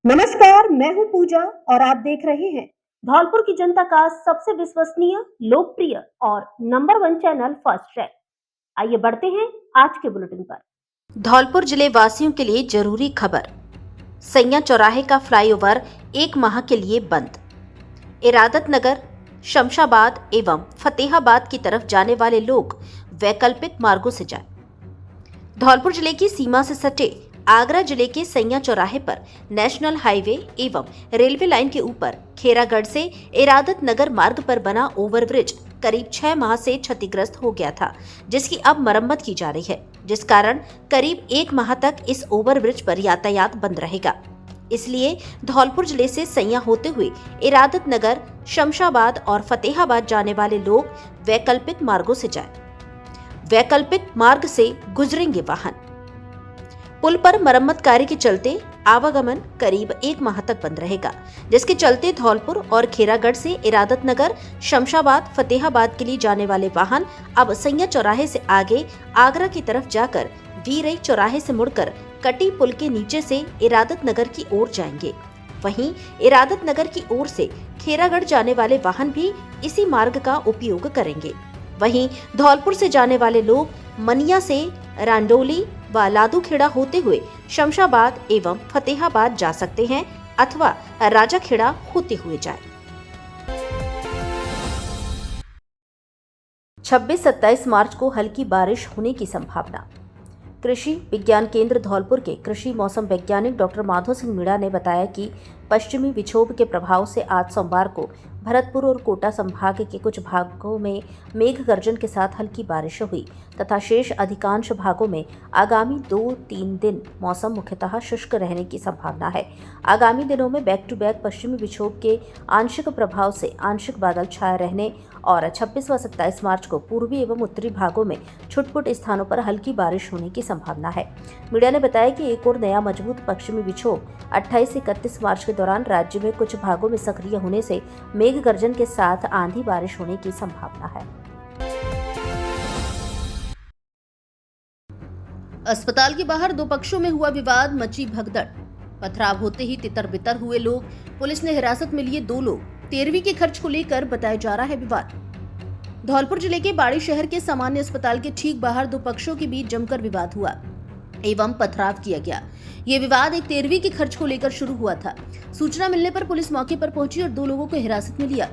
नमस्कार, मैं हूं पूजा और आप देख रहे हैं धौलपुर की जनता का सबसे विश्वसनीय, लोकप्रिय और नंबर 1 चैनल फर्स्ट ट्रैक। आइए बढ़ते हैं आज के बुलेटिन पर। धौलपुर जिले वासियों के लिए जरूरी खबर। सैया चौराहे का फ्लाईओवर 1 माह के लिए बंद। इरादत नगर, शमशाबाद एवं फतेहाबाद की तरफ जाने वाले लोग वैकल्पिक मार्गों से जाएं। धौलपुर जिले की सीमा से सटे आगरा जिले के सैया चौराहे पर नेशनल हाईवे एवं रेलवे लाइन के ऊपर खेरागढ़ से इरादत नगर मार्ग पर बना ओवरब्रिज करीब 6 माह से क्षतिग्रस्त हो गया था, जिसकी अब मरम्मत की जा रही है, जिस कारण करीब 1 माह तक इस ओवरब्रिज पर यातायात बंद रहेगा। इसलिए धौलपुर जिले से सैया होते हुए इरादत नगर, शमशाबाद और फतेहाबाद जाने वाले लोग वैकल्पिक मार्गों से जाएं। वैकल्पिक मार्ग से गुजरेंगे वाहन। पुल पर मरम्मत कार्य के चलते आवागमन करीब 1 माह तक बंद रहेगा, जिसके चलते धौलपुर और खेरागढ़ से इरादत नगर, शमशाबाद, फतेहाबाद के लिए जाने वाले वाहन अब सैया चौराहे से आगे आगरा की तरफ जाकर वीरई चौराहे से मुड़कर कटी पुल के नीचे से इरादत नगर की ओर जाएंगे। वहीं इरादत नगर की ओर से खेरागढ़ जाने वाले वाहन भी इसी मार्ग का उपयोग करेंगे। वहीं धौलपुर से जाने वाले लोग मनिया से रांडोली व लादूखेड़ा होते हुए शमशाबाद एवं फतेहाबाद जा सकते हैं अथवा राजाखेड़ा होते हुए जाएं। 26-27 मार्च को हल्की बारिश होने की संभावना। कृषि विज्ञान केंद्र धौलपुर के कृषि मौसम वैज्ञानिक डॉक्टर माधव सिंह मीणा ने बताया कि पश्चिमी विक्षोभ के प्रभाव से आज सोमवार को भरतपुर और कोटा संभाग के कुछ भागों में मेघ गर्जन के साथ हल्की बारिश हुई तथा शेष अधिकांश भागों में आगामी 2-3 दिन मौसम मुख्यतः शुष्क रहने की संभावना है। आगामी दिनों में बैक टू बैक पश्चिमी विक्षोभ के आंशिक प्रभाव से आंशिक बादल छाए रहने और 26 व 27 मार्च को पूर्वी एवं उत्तरी भागों में छुटपुट स्थानों पर हल्की बारिश होने की संभावना है। मीडिया ने बताया कि एक और नया मजबूत पश्चिमी विक्षोभ 28 से 31 मार्च के दौरान राज्य में कुछ भागों में सक्रिय होने से मेघ गर्जन के साथ आंधी बारिश होने की संभावना है। अस्पताल के बाहर 2 पक्षों में हुआ विवाद, मची भगदड़। पथराव होते ही तितर-बितर हुए लोग। पुलिस ने हिरासत में लिए 2 लोग। 13वीं के खर्च को लेकर बताया जा रहा है विवाद। धौलपुर जिले के बाड़ी शहर के सामान्य अस्पताल के ठीक बाहर 2 पक्षों के बीच जमकर विवाद हुआ एवं पथराव किया गया। ये विवाद एक 13वीं के खर्च को लेकर शुरू हुआ था। सूचना मिलने पर पुलिस मौके पर पहुंची और 2 लोगों को हिरासत में लिया।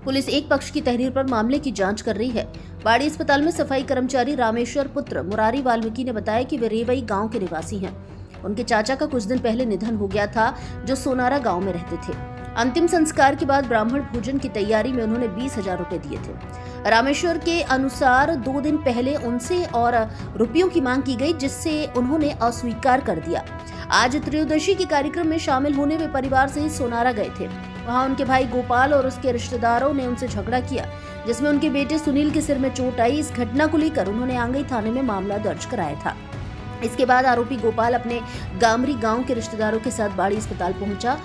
पुलिस एक पक्ष की तहरीर पर मामले की जांच कर रही है। बाड़ी अस्पताल में सफाई कर्मचारी रामेश्वर पुत्र मुरारी वाल्मीकि ने बताया कि वे रेवई गांव के निवासी हैं। उनके चाचा का कुछ दिन पहले निधन हो गया था, जो सोनारा गांव में रहते थे। अंतिम संस्कार के बाद ब्राह्मण भोजन की तैयारी में उन्होंने 20,000 रुपए दिए थे। रामेश्वर के अनुसार 2 दिन पहले उनसे और रुपयों की मांग की गई, जिससे उन्होंने अस्वीकार कर दिया। आज त्रयोदशी के कार्यक्रम में शामिल होने वे परिवार सहित सोनारा गए थे। वहां उनके भाई गोपाल और उसके रिश्तेदारों ने उनसे झगड़ा किया, जिसमें उनके बेटे सुनील के सिर में चोट आई। इस घटना को लेकर उन्होंने आंगई थाने में मामला दर्ज कराया था। इसके बाद आरोपी गोपाल अपने गामरी गांव के रिश्तेदारों के साथ बाड़ी अस्पताल पहुंचा।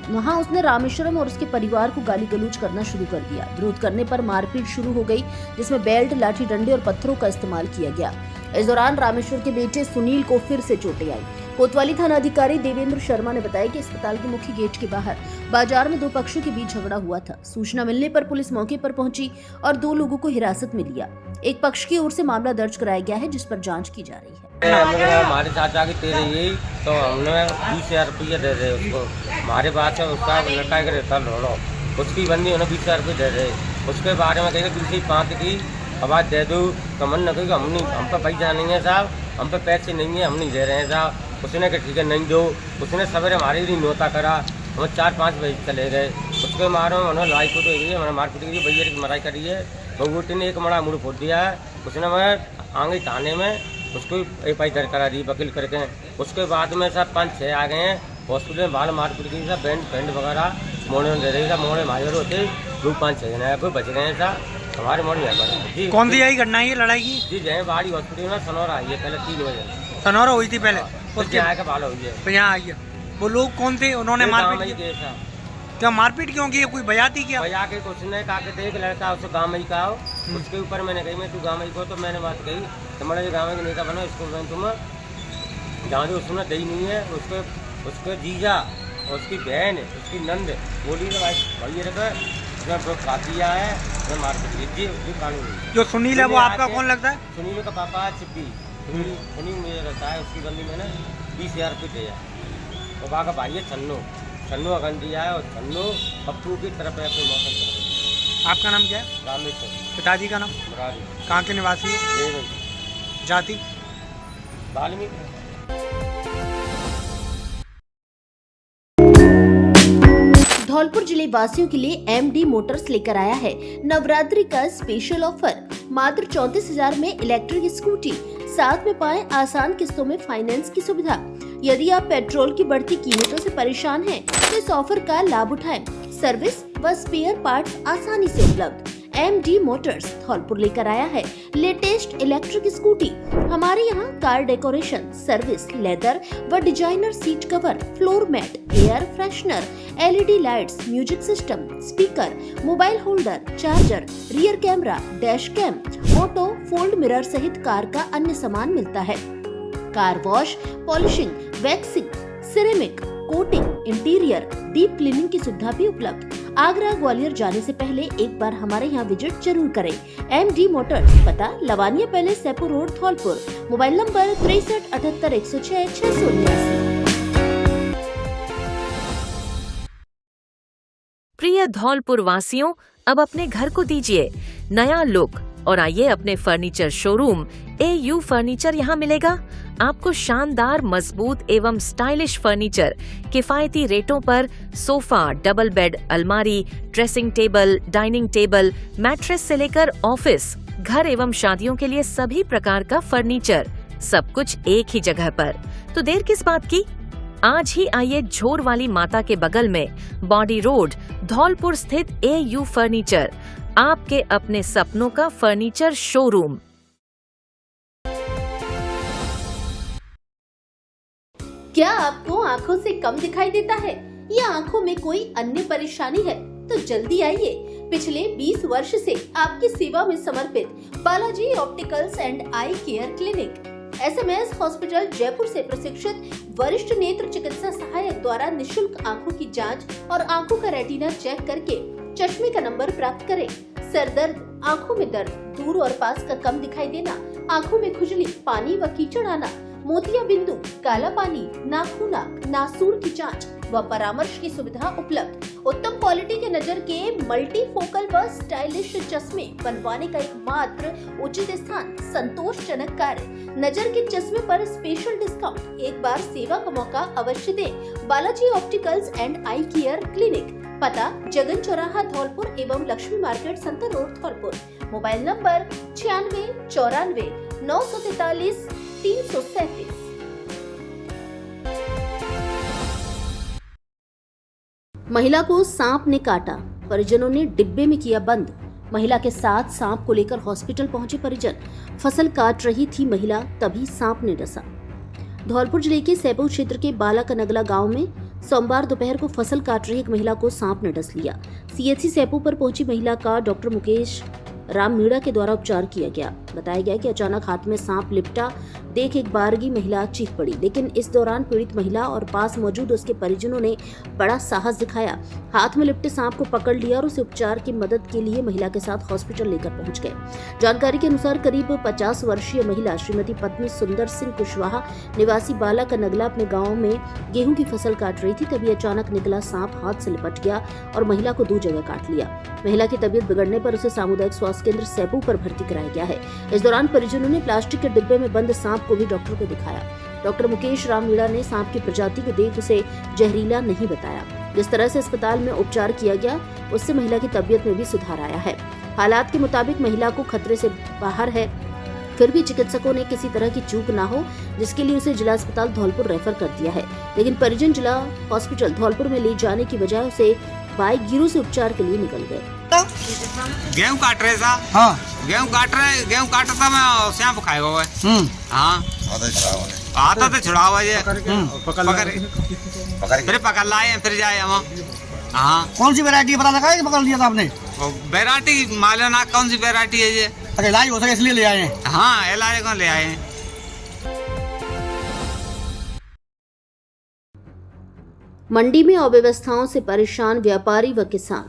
वहां उसने रामेश्वरम और उसके परिवार को गाली गलौज करना शुरू कर दिया। विरोध करने पर मारपीट शुरू हो गई, जिसमें बेल्ट, लाठी डंडे और पत्थरों का इस्तेमाल किया गया। इस दौरान रामेश्वर के बेटे सुनील को फिर से चोटें आई। कोतवाली थाना अधिकारी देवेंद्र शर्मा ने बताया कि अस्पताल के मुख्य गेट के बाहर बाजार में 2 पक्षों के बीच झगड़ा हुआ था। सूचना मिलने पर पुलिस मौके पर पहुंची और 2 लोगों को हिरासत में लिया। एक पक्ष की ओर से मामला दर्ज कराया गया है, जिस पर जांच की जा रही है। हमारे चाचा की 13 तो हमने 20,000 रुपये दे रहे उसको। हमारे बाद से उसका लड़का एक रहता लोड़ो, उसकी बंदी उन्हें 20,000 रुपये दे रहे। उसके बारे में कहेंगे दूसरी 5 की आवाज़ दे दो तो मन न कहेगा हम पे पैसा नहीं है साहब, हम पे पैसे नहीं है, हम नहीं दे रहे हैं साहब। उसने कहा ठीक है नहीं दो। उसने सवेरे हमारे लिए नोता करा, हम 4-5 बजे चले गए। उसके मारे में उन्होंने लड़ाई कूट हुई है, मैंने मारपीट की भैया की मराई करी है। बहूटी ने एक मड़ा मुड़ फोड़ दिया है। उसने मैं आंगई थाने में उसको एफआई दर्ज करा दी वकील करके। उसके बाद में सब 5-6 आ गए हैं हॉस्पिटल में, बाल मारपीट की सब बैंड वगैरह मोड़े दे रही था। मोड़े मारे होते 2-5-6 जने कोई बच गए था हमारे मोड़ में। कौन सी आई घटना है लड़ाई की? जी जय बाड़ी हॉस्पिटल में सनौरा आई है पहले 3 बजे सनौरा हुई थी पहले, उसके आया का बाल हुई है तो यहाँ आई है। वो लोग कौन थे? उन्होंने मारपीट की? क्या मारपीट क्यों की? कोई बजाती क्या? बजा के कुछ ने कहा कि एक लड़का उसको गाँव में ही कहा। उसके ऊपर मैंने कही मैं तू गाँव में ही को, तो मैंने बात कही तुम्हारे गाँव में नहीं का बनो इसको तुम जहाँ जो उसने दी नहीं है। उसके जीजा और उसकी बहन है, उसकी नंद है, बोली तो भाई भैया रखा उसने ब्रोक खा दिया है, उसने मार के लीजिए उसकी कानून। जो सुनील है वो आपका कौन लगता है? सुनील का पापा है चिप्पी, सुनील मुझे रहता है, उसकी बंदी मैंने 20,000 रुपये दिया। और वहाँ का भाई है छन्नू, छन्नू अगन दिया है और छन्नू पप्पू की तरफ है अपने मौसम। आपका नाम क्या है? रामेश्वर। पिताजी का नाम? मुरारी। कहाँ के निवासी हो? जाति? वाल्मीकि। धौलपुर जिले वासियों के लिए एमडी मोटर्स लेकर आया है नवरात्रि का स्पेशल ऑफर। मात्र 34,000 में इलेक्ट्रिक स्कूटी, साथ में पाएं आसान किस्तों में फाइनेंस की सुविधा। यदि आप पेट्रोल की बढ़ती कीमतों से परेशान हैं, तो इस ऑफर का लाभ उठाएं। सर्विस व स्पेयर पार्ट्स आसानी से उपलब्ध। एमडी मोटर्स धौलपुर लेकर आया है लेटेस्ट इलेक्ट्रिक स्कूटी। हमारे यहाँ कार डेकोरेशन, सर्विस, लेदर व designer seat cover, floor mat, air freshener, LED lights, music system, speaker, mobile holder, charger, rear camera, dash cam, auto fold mirror सहित car का अन्य सामान मिलता है। Car wash, polishing, waxing, ceramic, coating, interior, deep cleaning की सुविधा भी उपलब्ध। आगरा ग्वालियर जाने से पहले एक बार हमारे यहाँ विजिट जरूर करें। एमडी मोटर्स, पता Lavania palace, Sepu road, Dholpur. Mobile number 637806 प्रिय धौलपुर वासियों, अब अपने घर को दीजिए नया लुक और आइए अपने फर्नीचर शोरूम AU फर्नीचर यहाँ मिलेगा। आपको शानदार, मजबूत एवं स्टाइलिश फर्नीचर किफायती रेटों पर सोफा, डबल बेड, अलमारी, dressing table, dining table, mattress से लेकर ऑफिस, घर एवं शादियों के लिए सभी प्रकार का फर्नीचर, सब कुछ एक ही जगह पर। तो देर किस बात की, आज ही आइए झोर वाली माता के बगल में बॉडी रोड, धौलपुर स्थित AU फर्नीचर, आपके अपने सपनों का फर्नीचर शोरूम। क्या आपको आंखों से कम दिखाई देता है या आंखों में कोई अन्य परेशानी है? तो जल्दी आइए। पिछले 20 वर्ष से आपकी सेवा में समर्पित Balaji opticals and eye care clinic, SMS hospital Jaipur से प्रशिक्षित वरिष्ठ नेत्र चिकित्सा सहायक द्वारा निशुल्क आंखों की जांच और आंखों का रेटिना चेक करके चश्मे का नंबर प्राप्त करें। सर दर्द, आंखों में दर्द, दूर और पास का कम दिखाई देना, आंखों में खुजली, पानी व कीचड़ आना, मोतिया बिंदु, काला पानी, नाखूना, नासूर की जांच व परामर्श की सुविधा उपलब्ध। उत्तम क्वालिटी के नजर के मल्टीफोकल व स्टाइलिश चश्मे बनवाने का एकमात्र उचित स्थान, संतोषजनक कार्य। नजर के चश्मे पर स्पेशल डिस्काउंट। एक बार सेवा का मौका अवश्य दें। Balaji opticals and eye care clinic, पता जगन चौराहा धौलपुर एवं लक्ष्मी मार्केट संतर रोड धौलपुर। Mobile number 9694 943 337। महिला को सांप ने काटा, परिजनों ने डिब्बे में किया बंद। महिला के साथ सांप को लेकर हॉस्पिटल पहुंचे परिजन। फसल काट रही थी महिला, तभी सांप ने डसा। धौलपुर जिले के सैपू क्षेत्र के बाला का नगला गांव में सोमवार दोपहर को फसल काट रही एक महिला को सांप ने डस लिया। CHC सैपू पर पहुंची महिला का डॉक्टर मुकेश राम मीणा के द्वारा उपचार किया गया। बताया गया कि अचानक हाथ में सांप लिपटा देख एक बारगी महिला चीख पड़ी, लेकिन इस दौरान पीड़ित महिला और पास मौजूद उसके परिजनों ने बड़ा साहस दिखाया। हाथ में लिपटे सांप को पकड़ लिया और उसे उपचार की मदद के लिए महिला के साथ हॉस्पिटल लेकर पहुंच गए। जानकारी के अनुसार करीब 50 वर्षीय महिला श्रीमती पत्नी सुंदर सिंह कुशवाहा निवासी बाला का नगला अपने गाँव में गेहूं की फसल काट रही थी, तभी अचानक निकला सांप हाथ से लिपट गया और महिला को 2 जगह काट लिया। महिला की तबीयत बिगड़ने पर उसे सामुदायिक स्वास्थ्य केंद्र सैपू पर भर्ती कराया गया है। इस दौरान परिजनों ने प्लास्टिक के डिब्बे में बंद सांप को भी डॉक्टर को दिखाया। डॉक्टर मुकेश राम मीणा ने सांप की प्रजाति को देख उसे जहरीला नहीं बताया। जिस तरह से अस्पताल में उपचार किया गया, उससे महिला की तबीयत में भी सुधार आया है। हालात के मुताबिक महिला को खतरे से बाहर है, फिर भी चिकित्सकों ने किसी तरह की चूक ना हो, जिसके लिए उसे जिला अस्पताल धौलपुर रेफर कर दिया है। लेकिन परिजन जिला हॉस्पिटल धौलपुर में ले जाने की बजाय उसे बाइक गिरू से उपचार के लिए निकल गए। गेहूं काट रहे था। हाँ, गेहूं काट रहे, गेहूं काटा था मैं सांप खाए हुआ है। हाँ, आता तो छुड़ा हुआ है। फिर पकड़ लाए, फिर जाए हम। हाँ, कौन सी वैरायटी पता लगा है कि पकड़ लिया था आपने? वैरायटी मालूम ना कौन सी वैरायटी है ये। अरे इलाज हो सके इसलिए ले आए हैं। हाँ, इलाज को ले आए हैं। मंडी में अव्यवस्थाओं से परेशान व्यापारी व किसान।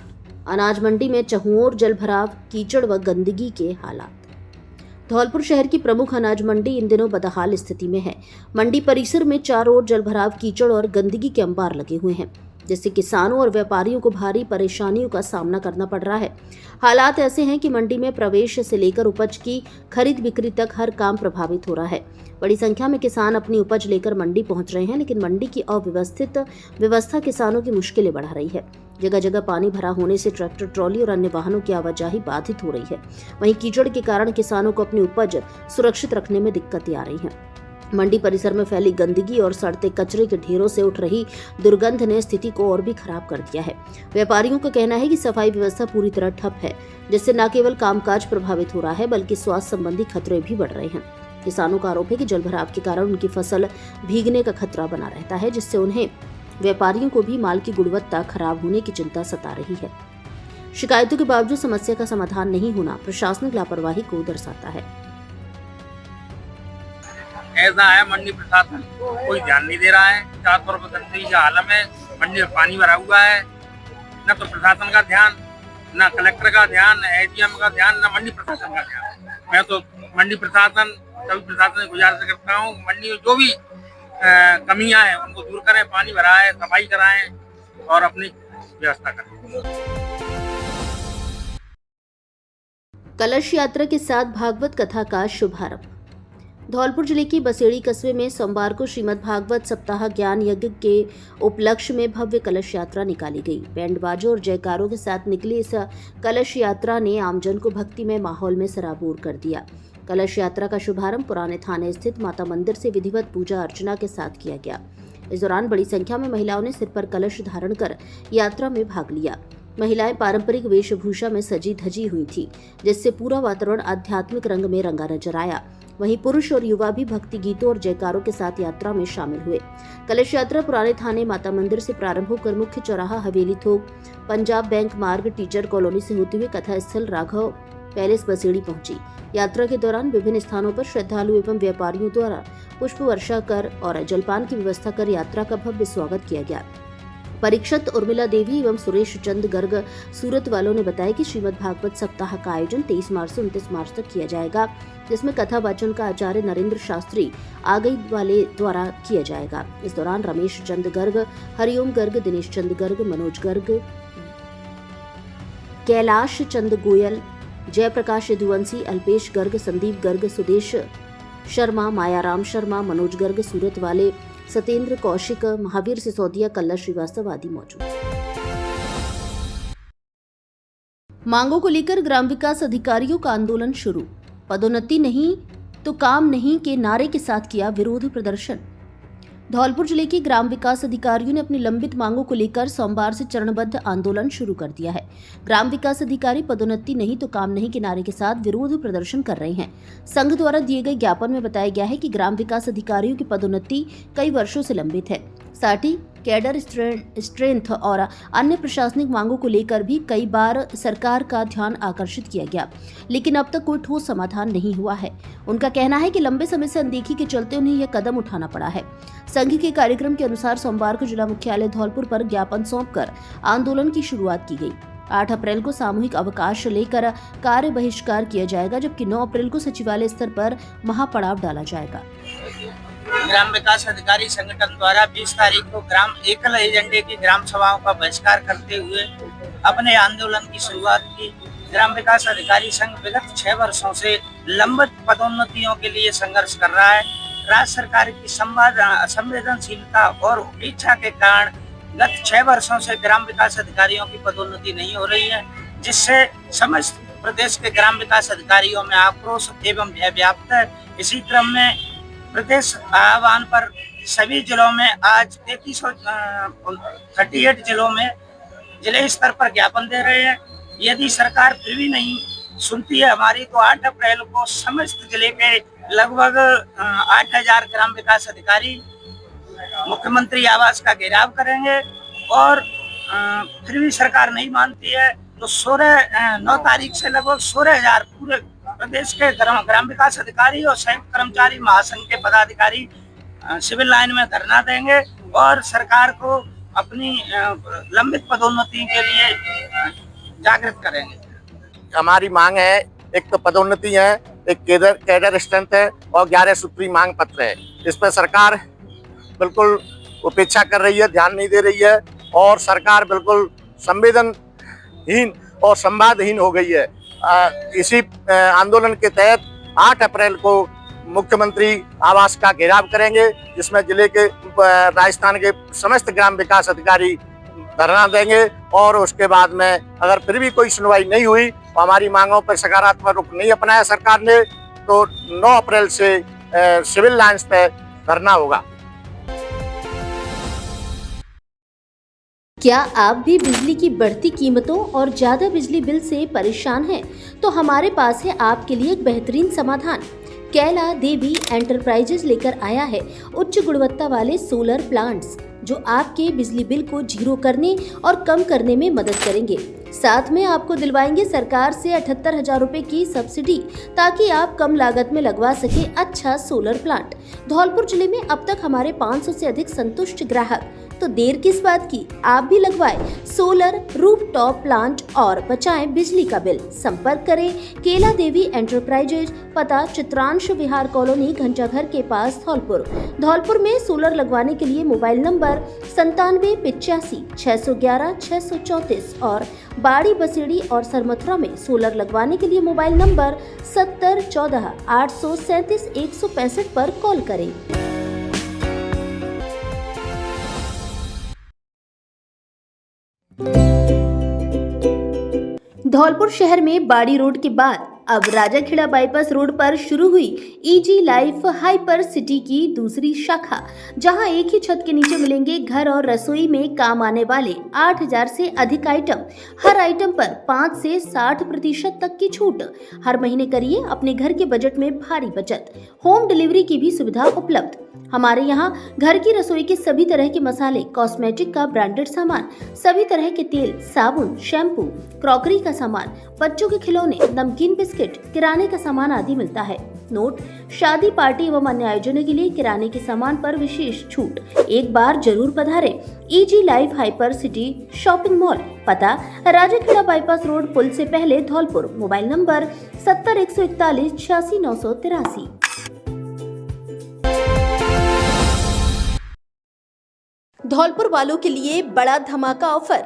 अनाज मंडी में चहुओर जलभराव, कीचड़ व गंदगी के हालात। धौलपुर शहर की प्रमुख अनाज मंडी इन दिनों बदहाल स्थिति में है। मंडी परिसर में चारों ओर जलभराव, कीचड़ और गंदगी के अंबार लगे हुए हैं, जिससे किसानों और व्यापारियों को भारी परेशानियों का सामना करना पड़ रहा है। हालात ऐसे हैं कि मंडी में प्रवेश से लेकर उपज की खरीद बिक्री तक हर काम प्रभावित हो रहा है। बड़ी संख्या में किसान अपनी उपज लेकर मंडी पहुंच रहे हैं, लेकिन मंडी की अव्यवस्थित व्यवस्था किसानों की मुश्किलें बढ़ा रही है। जगह जगह पानी भरा होने से ट्रैक्टर, ट्रॉली और अन्य वाहनों की आवाजाही बाधित हो रही है। वहीं कीचड़ के कारण किसानों को अपनी उपज सुरक्षित रखने में दिक्कतें आ रही हैं। मंडी परिसर में फैली गंदगी और सड़ते कचरे के ढेरों से उठ रही दुर्गंध ने स्थिति को और भी खराब कर दिया है। व्यापारियों का कहना है कि सफाई व्यवस्था पूरी तरह ठप है, जिससे न केवल कामकाज प्रभावित हो रहा है, बल्कि स्वास्थ्य संबंधी खतरे भी बढ़ रहे हैं। किसानों का आरोप है कि जलभराव के कारण उनकी फसल भीगने का खतरा बना रहता है, जिससे उन्हें व्यापारियों को भी माल की गुणवत्ता खराब होने की चिंता सता रही है। शिकायतों के बावजूद समस्या का समाधान नहीं होना प्रशासनिक लापरवाही को दर्शाता है। ऐसा है, मंडी प्रशासन कोई ध्यान नहीं दे रहा है। चारों तरफ गंदगी का आलम है, मंडी में पानी भरा हुआ है। न तो प्रशासन का ध्यान, न कलेक्टर का ध्यान, न एडीएम का ध्यान, न मंडी प्रशासन का ध्यान। मैं तो मंडी प्रशासन, सभी प्रशासन से गुजारिश करता हूँ, मंडी में जो भी कमियां हैं उनको दूर करें, पानी भरा है सफाई कराएं और अपनी व्यवस्था करें। कलश यात्रा के साथ भागवत कथा का शुभारंभ। धौलपुर जिले की बसेड़ी कस्बे में सोमवार को श्रीमद् भागवत सप्ताह ज्ञान यज्ञ के उपलक्ष्य में भव्य कलश यात्रा निकाली गई। बैंड बाजों और जयकारों के साथ निकली इस कलश यात्रा ने आमजन को भक्तिमय माहौल में सराबोर कर दिया। कलश यात्रा का शुभारंभ पुराने थाने स्थित माता मंदिर से विधिवत पूजा अर्चना के साथ किया गया। इस दौरान बड़ी संख्या में महिलाओं ने सिर पर कलश धारण कर यात्रा में भाग लिया। महिलाएं पारंपरिक वेशभूषा में सजी धजी हुई थी, जिससे पूरा वातावरण आध्यात्मिक रंग में रंगा नजर आया। वहीं पुरुष और युवा भी भक्ति गीतों और जयकारों के साथ यात्रा में शामिल हुए। कलश यात्रा पुराने थाने माता मंदिर से प्रारंभ होकर मुख्य चौराहा हवेली थोक, पंजाब बैंक मार्ग, टीचर कॉलोनी से होते हुए कथा स्थल राघव पैलेस बसेड़ी पहुंची। यात्रा के दौरान विभिन्न स्थानों पर श्रद्धालु एवं व्यापारियों द्वारा पुष्प वर्षा कर और जलपान की व्यवस्था कर यात्रा का भव्य स्वागत किया गया। परीक्षित उर्मिला देवी एवं सुरेश चंद गर्ग सूरत वालों ने बताया कि श्रीमद् भागवत सप्ताह का आयोजन 23 मार्च से 29 मार्च तक किया जाएगा, जिसमें कथा वाचन का आचार्य नरेंद्र शास्त्री आगई वाले द्वारा किया जाएगा। इस दौरान रमेश चंद गर्ग, हरिओम गर्ग, दिनेश चंद गर्ग, मनोज गर्ग, कैलाश चंद गोयल, जयप्रकाश यदुवंशी, अल्पेश गर्ग, संदीप गर्ग, सुदेश शर्मा, मायाराम शर्मा, मनोज गर्ग सूरत वाले, सत्येंद्र कौशिक, महावीर सिसोदिया, कल्ला श्रीवास्तव आदि मौजूद। मांगों को लेकर ग्राम विकास अधिकारियों का आंदोलन शुरू। पदोन्नति नहीं तो काम नहीं के नारे के साथ किया विरोध प्रदर्शन। धौलपुर जिले के ग्राम विकास अधिकारियों ने अपनी लंबित मांगों को लेकर सोमवार से चरणबद्ध आंदोलन शुरू कर दिया है। ग्राम विकास अधिकारी पदोन्नति नहीं तो काम नहीं के नारे के साथ विरोध प्रदर्शन कर रहे हैं। संघ द्वारा दिए गए ज्ञापन में बताया गया है कि ग्राम विकास अधिकारियों की पदोन्नति कई वर्षों से लंबित है। साथ ही कैडर स्ट्रेंथ और अन्य प्रशासनिक मांगों को लेकर भी कई बार सरकार का ध्यान आकर्षित किया गया, लेकिन अब तक कोई ठोस समाधान नहीं हुआ है। उनका कहना है कि लंबे समय से अनदेखी के चलते उन्हें यह कदम उठाना पड़ा है। संघ के कार्यक्रम के अनुसार सोमवार को जिला मुख्यालय धौलपुर पर ज्ञापन सौंपकर आंदोलन की शुरुआत की गई। 8 अप्रैल को सामूहिक अवकाश लेकर कार्य बहिष्कार किया जाएगा, जबकि 9 अप्रैल को सचिवालय स्तर पर महापड़ाव डाला जाएगा। ग्राम विकास अधिकारी संगठन द्वारा 20 तारीख को ग्राम एकल एजेंडे की ग्राम सभाओं का बहिष्कार करते हुए अपने आंदोलन की शुरुआत की। ग्राम विकास अधिकारी संघ विगत 6 वर्षों से लंबित पदोन्नतियों के लिए संघर्ष कर रहा है। राज्य सरकार की संवेदनशीलता और उपेक्षा के कारण गत 6 वर्षों से ग्राम विकास अधिकारियों की पदोन्नति नहीं हो रही है, जिससे समस्त प्रदेश के ग्राम विकास अधिकारियों में आक्रोश एवं भय व्याप्त है। इसी क्रम में प्रदेश आह्वान पर सभी जिलों में आज 38 जिलों में जिले स्तर पर ज्ञापन दे रहे हैं। यदि सरकार फिर भी नहीं सुनती है हमारी, तो 8 अप्रैल को समस्त जिले के लगभग 8000 ग्राम विकास अधिकारी मुख्यमंत्री आवास का घेराव करेंगे और फिर भी सरकार नहीं मानती है तो 9 तारीख से लगभग 16,000 पूरे प्रदेश के ग्राम विकास अधिकारी और संयुक्त कर्मचारी महासंघ के पदाधिकारी सिविल लाइन में धरना देंगे और सरकार को अपनी लंबित पदोन्नति के लिए जागृत करेंगे। हमारी मांग है, एक तो पदोन्नति है, एक कैडर स्ट्रेंथ है और 11 सूत्री मांग पत्र है। इस पर सरकार बिल्कुल उपेक्षा कर रही है, ध्यान नहीं दे रही है और सरकार बिल्कुल संवेदनहीन और संवादहीन हो गई है। इसी आंदोलन के तहत 8 अप्रैल को मुख्यमंत्री आवास का घेराव करेंगे, जिसमें जिले के राजस्थान के समस्त ग्राम विकास अधिकारी धरना देंगे और उसके बाद में अगर फिर भी कोई सुनवाई नहीं हुई तो हमारी मांगों पर सकारात्मक रुख नहीं अपनाया सरकार ने तो 9 अप्रैल से सिविल लाइंस पे धरना होगा। क्या आप भी बिजली की बढ़ती कीमतों और ज़्यादा बिजली बिल से परेशान हैं? तो हमारे पास है आपके लिए एक बेहतरीन समाधान। कैला देवी एंटरप्राइजेज लेकर आया है उच्च गुणवत्ता वाले सोलर प्लांट्स जो आपके बिजली बिल को जीरो करने और कम करने में मदद करेंगे। साथ में आपको दिलवाएंगे सरकार से 78,000 रुपए की सब्सिडी ताकि आप कम लागत में लगवा सके अच्छा सोलर प्लांट। धौलपुर जिले में अब तक हमारे 500 से अधिक संतुष्ट ग्राहक, तो देर किस बात की, आप भी लगवाएं सोलर रूफटॉप प्लांट और बचाएं बिजली का बिल। संपर्क करें केला देवी एंटरप्राइजेज, पता चित्रांश विहार कॉलोनी घंटाघर के पास धौलपुर। धौलपुर में सोलर लगवाने के लिए मोबाइल नंबर 9785 611 634 और बाड़ी बसेड़ी और सरमथुरा में सोलर लगवाने के लिए मोबाइल नंबर 7014 837 165 पर कॉल करें। धौलपुर शहर में बाड़ी रोड के बाद अब राजाखेड़ा बाईपास रोड पर शुरू हुई ईजी लाइफ हाइपर सिटी की दूसरी शाखा, जहां एक ही छत के नीचे मिलेंगे घर और रसोई में काम आने वाले 8,000 से अधिक आइटम। हर आइटम पर 5 से 60% तक की छूट। हर महीने करिए अपने घर के बजट में भारी बचत। होम डिलीवरी की भी सुविधा उपलब्ध। हमारे यहाँ घर की रसोई के सभी तरह के मसाले, कॉस्मेटिक का ब्रांडेड सामान, सभी तरह के तेल, साबुन, शैम्पू, क्रॉकरी का सामान, बच्चों के खिलौने, नमकीन बिस्किट, किराने का सामान आदि मिलता है। नोट: शादी, पार्टी एवं अन्य आयोजनों के लिए किराने के सामान पर विशेष छूट। एक बार जरूर पधारें Easy Life Hyper City shopping mall. पता: राजाखेड़ा बाईपास रोड, पुल से पहले, धौलपुर। Mobile number 70 141 86 983। धौलपुर वालों के लिए बड़ा धमाका ऑफर।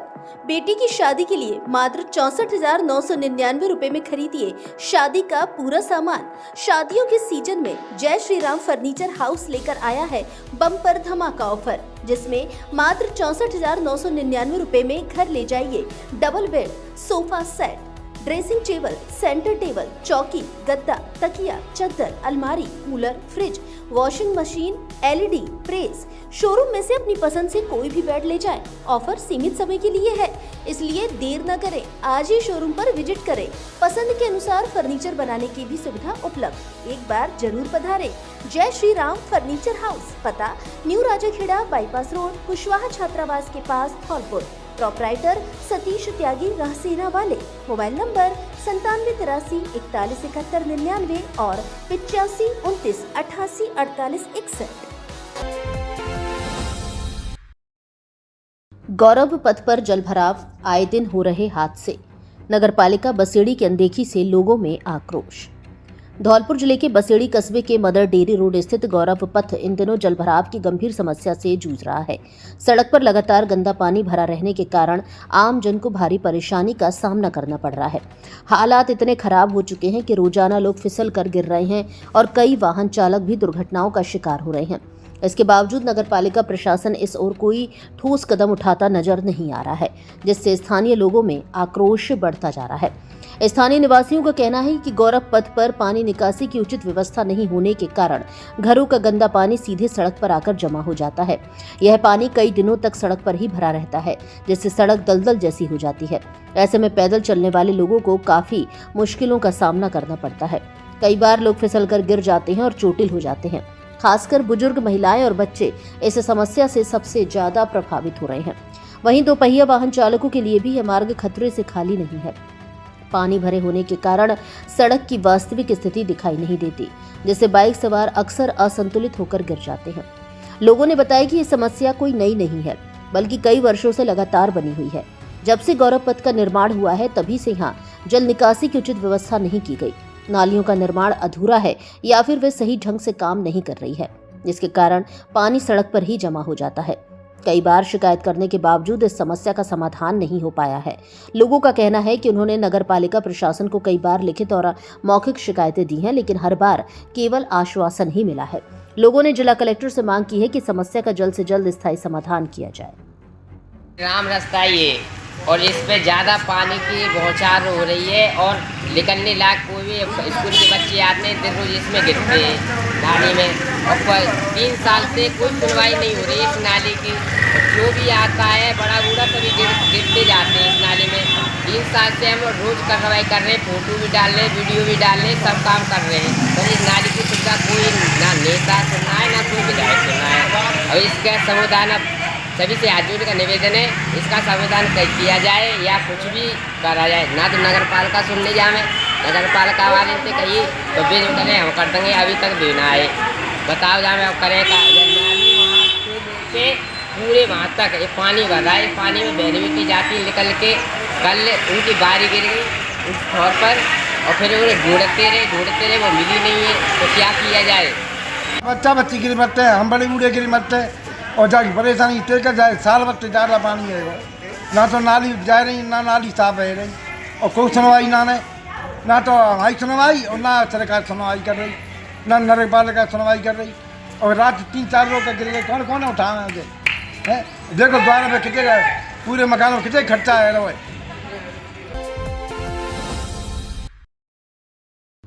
बेटी की शादी के लिए मात्र 64,999 रुपए में खरीदिए शादी का पूरा सामान। शादियों के सीजन में जय श्री राम फर्नीचर हाउस लेकर आया है बम्पर धमाका ऑफर, जिसमें मात्र 64,999 रुपए में घर ले जाइए double bed, sofa set, dressing table, centre table, चौकी, गद्दा, तकिया, चद्दर, अलमारी, cooler, fridge, washing machine, LED, press. Showroom में से अपनी पसंद से कोई भी बेड ले जाएं। ऑफर सीमित समय के लिए है, इसलिए देर न करें, आज ही शोरूम पर विजिट करें। पसंद के अनुसार फर्नीचर बनाने की भी सुविधा उपलब्ध। एक बार जरूर पधारें जय श्री राम फर्नीचर हाउस। पता: new Rajakhera bypass road, Kushwaha छात्रावास के पास, धौलपुर। प्रोपराइटर सतीश त्यागी, रहसेना वाले। मोबाइल नंबर 97 83 41 71 99 और 85 29 88 48 61। गौरव पथ पर जलभराव, आए दिन हो रहे हादसे। नगरपालिका बसेड़ी की अनदेखी से लोगों में आक्रोश। धौलपुर जिले के बसेड़ी कस्बे के मदर डेयरी रोड स्थित गौरव पथ इन दिनों जलभराव की गंभीर समस्या से जूझ रहा है। सड़क पर लगातार गंदा पानी भरा रहने के कारण आम जन को भारी परेशानी का सामना करना पड़ रहा है। हालात इतने खराब हो चुके हैं कि रोजाना लोग फिसल कर गिर रहे हैं और कई वाहन चालक भी दुर्घटनाओं का शिकार हो रहे हैं। इसके बावजूद नगरपालिका प्रशासन इस ओर कोई ठोस कदम उठाता नजर नहीं आ रहा है, जिससे स्थानीय लोगों में आक्रोश बढ़ता जा रहा है। स्थानीय निवासियों का कहना है कि गौरव पथ पर पानी निकासी की उचित व्यवस्था नहीं होने के कारण घरों का गंदा पानी सीधे सड़क पर आकर जमा हो जाता है। यह पानी कई दिनों तक सड़क पर ही भरा रहता है, जिससे सड़क दलदल जैसी हो जाती है। ऐसे में पैदल चलने वाले लोगों को काफी मुश्किलों का सामना करना पड़ता है। कई बार लोग फिसलकर गिर जाते हैं और चोटिल हो जाते हैं। खासकर बुजुर्ग, महिलाएं और बच्चे इस समस्या से सबसे ज्यादा प्रभावित हो रहे हैं। वहीं दोपहिया वाहन चालकों के लिए भी यह मार्ग खतरे से खाली नहीं है। पानी भरे होने के कारण सड़क की वास्तविक स्थिति दिखाई नहीं देती, जिससे बाइक सवार अक्सर असंतुलित होकर गिर जाते हैं। लोगों ने बताया कि ये समस्या कोई नई नहीं है। बल्कि कई वर्षों से लगातार बनी हुई है। जब से गौरव पथ का निर्माण हुआ है तभी से यहाँ जल निकासी की उचित व्यवस्था नहीं की गई। नालियों का निर्माण अधूरा है या फिर वे सही ढंग से काम नहीं कर रही है, जिसके कारण पानी सड़क पर ही जमा हो जाता है। कई बार शिकायत करने के बावजूद इस समस्या का समाधान नहीं हो पाया है। लोगों का कहना है कि उन्होंने नगर पालिका प्रशासन को कई बार लिखित और मौखिक शिकायतें दी हैं, लेकिन हर बार केवल आश्वासन ही मिला है। लोगों ने जिला कलेक्टर से मांग की है कि समस्या का जल्द से जल्द स्थायी समाधान किया जाए। ग्राम रास्ता ये और इस पे ज़्यादा पानी की बौछार हो रही है और निकलने लायक कोई भी स्कूल के बच्चे आते हैं दिन रोज इसमें गिरते हैं नाली में, और 3 साल से कोई सुनवाई नहीं हो रही है इस नाली की। जो भी आता है बड़ा बूढ़ा सभी गिरते जाते हैं इस नाली में। 3 साल से हम रोज कार्रवाई कर रहे हैं, फोटो भी डाल रहे हैं, वीडियो भी डाल रहे हैं, सब काम कर रहे हैं, पर इस नाली की सुविधा कोई ना नेता सुनना है ना कोई विधायक सुनना है। और इसका समाधान अब सभी से हाथ जोड़ का निवेदन है, इसका समाधान किया जाए या कुछ भी करा जाए। ना तो नगर पालिका सुन ले जाए, नगर पालिका वाले से कहिए तो बिल करें हम कर देंगे, अभी तक देना है। बताओ जाए अब करें का नाली वहाँ से पूरे वहाँ तक ये पानी भर रहा है, पानी में बहने की जाती निकल के कल उनकी बारी गिर गई उस तौर पर और फिर उन्हें ढूंढते रहे वो मिली नहीं है, तो क्या किया जाए। बच्ची गिरी मरते हैं, हम बड़े बूढ़े गिरी मरते हैं और जाके परेशानी टेकर जाए। साल वक्त ज़्यादा पानी है, ना तो नाली जा रही ना नाली साफ है रही, और कोई सुनवाई ना तो हमारी सुनवाई और ना सरकार सुनवाई कर रही, ना नगर पालिका सुनवाई कर रही। और रात 3-4 लोग गिर गए, कौन उठाएंगे है? देखो द्वारा में कितने पूरे मकान में कितने खर्चा है रो।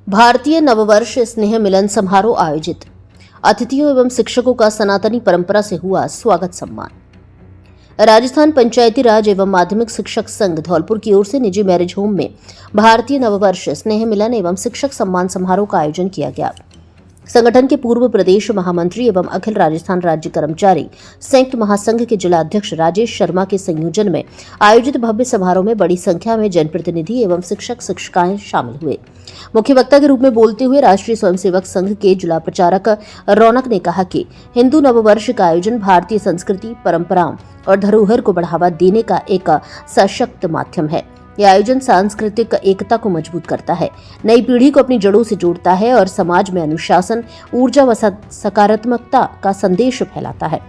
भारतीय नववर्ष स्नेह मिलन समारोह आयोजित, अतिथियों एवं शिक्षकों का सनातनी परंपरा से हुआ स्वागत सम्मान। राजस्थान पंचायती राज एवं माध्यमिक शिक्षक संघ धौलपुर की ओर से निजी मैरिज होम में भारतीय नववर्ष स्नेह मिलन एवं शिक्षक सम्मान समारोह का आयोजन किया गया। संगठन के पूर्व प्रदेश महामंत्री एवं अखिल राजस्थान राज्य कर्मचारी संयुक्त महासंघ के जिला अध्यक्ष राजेश शर्मा के संयोजन में आयोजित भव्य समारोह में बड़ी संख्या में जनप्रतिनिधि एवं शिक्षक शिक्षिकाएं शामिल हुए। मुख्य वक्ता के रूप में बोलते हुए राष्ट्रीय स्वयंसेवक संघ के जिला प्रचारक रौनक ने कहा कि हिंदू नववर्ष का आयोजन भारतीय संस्कृति, परंपराओं और धरोहर को बढ़ावा देने का एक सशक्त माध्यम है। यह आयोजन सांस्कृतिक एकता को मजबूत करता है, नई पीढ़ी को अपनी जड़ों से जोड़ता है और समाज में अनुशासन, ऊर्जा व सकारात्मकता का संदेश फैलाता है।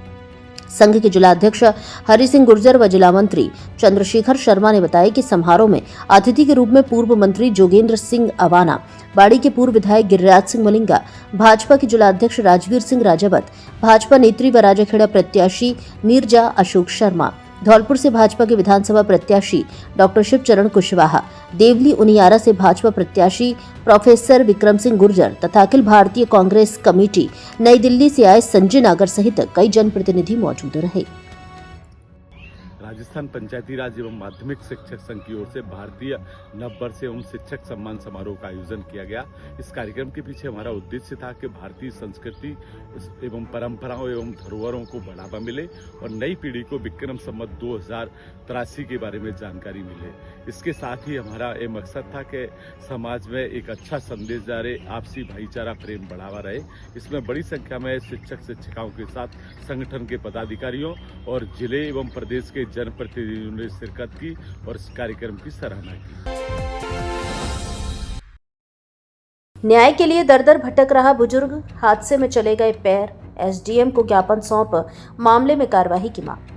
संघ के जिला अध्यक्ष हरि सिंह गुर्जर व जिला मंत्री चंद्रशेखर शर्मा ने बताया कि समारोह में अतिथि के रूप में पूर्व मंत्री जोगेंद्र सिंह अवाना, बाड़ी के पूर्व विधायक गिरिराज सिंह मलिंगा, भाजपा के जिला अध्यक्ष राजवीर सिंह राजावत, भाजपा नेत्री व राजाखेड़ा प्रत्याशी नीरजा अशोक शर्मा, धौलपुर से भाजपा के विधानसभा प्रत्याशी डॉक्टर शिवचरण कुशवाहा, देवली उनियारा से भाजपा प्रत्याशी प्रोफेसर विक्रम सिंह गुर्जर तथा अखिल भारतीय कांग्रेस कमेटी नई दिल्ली से आए संजय नागर सहित कई जनप्रतिनिधि मौजूद रहे। राजस्थान पंचायती राज एवं माध्यमिक शिक्षक संघ की ओर से भारतीय नववर्ष एवं शिक्षक सम्मान समारोह का आयोजन किया गया। इस कार्यक्रम के पीछे हमारा उद्देश्य था कि भारतीय संस्कृति एवं परंपराओं एवं धरोहरों को बढ़ावा मिले और नई पीढ़ी को विक्रम संवत 2083 के बारे में जानकारी मिले। इसके साथ ही हमारा ये मकसद था कि समाज में एक अच्छा संदेश जा रहे, आपसी भाईचारा प्रेम बढ़ावा रहे। इसमें बड़ी संख्या में शिक्षक शिक्षिकाओं के साथ संगठन के पदाधिकारियों और जिले एवं प्रदेश के जनप्रतिनिधियों ने शिरकत की और इस कार्यक्रम की सराहना की। न्याय के लिए दर दर भटक रहा बुजुर्ग, हादसे में चले गए पैर, एसडीएम को ज्ञापन सौंप मामले में कार्यवाही की मांग।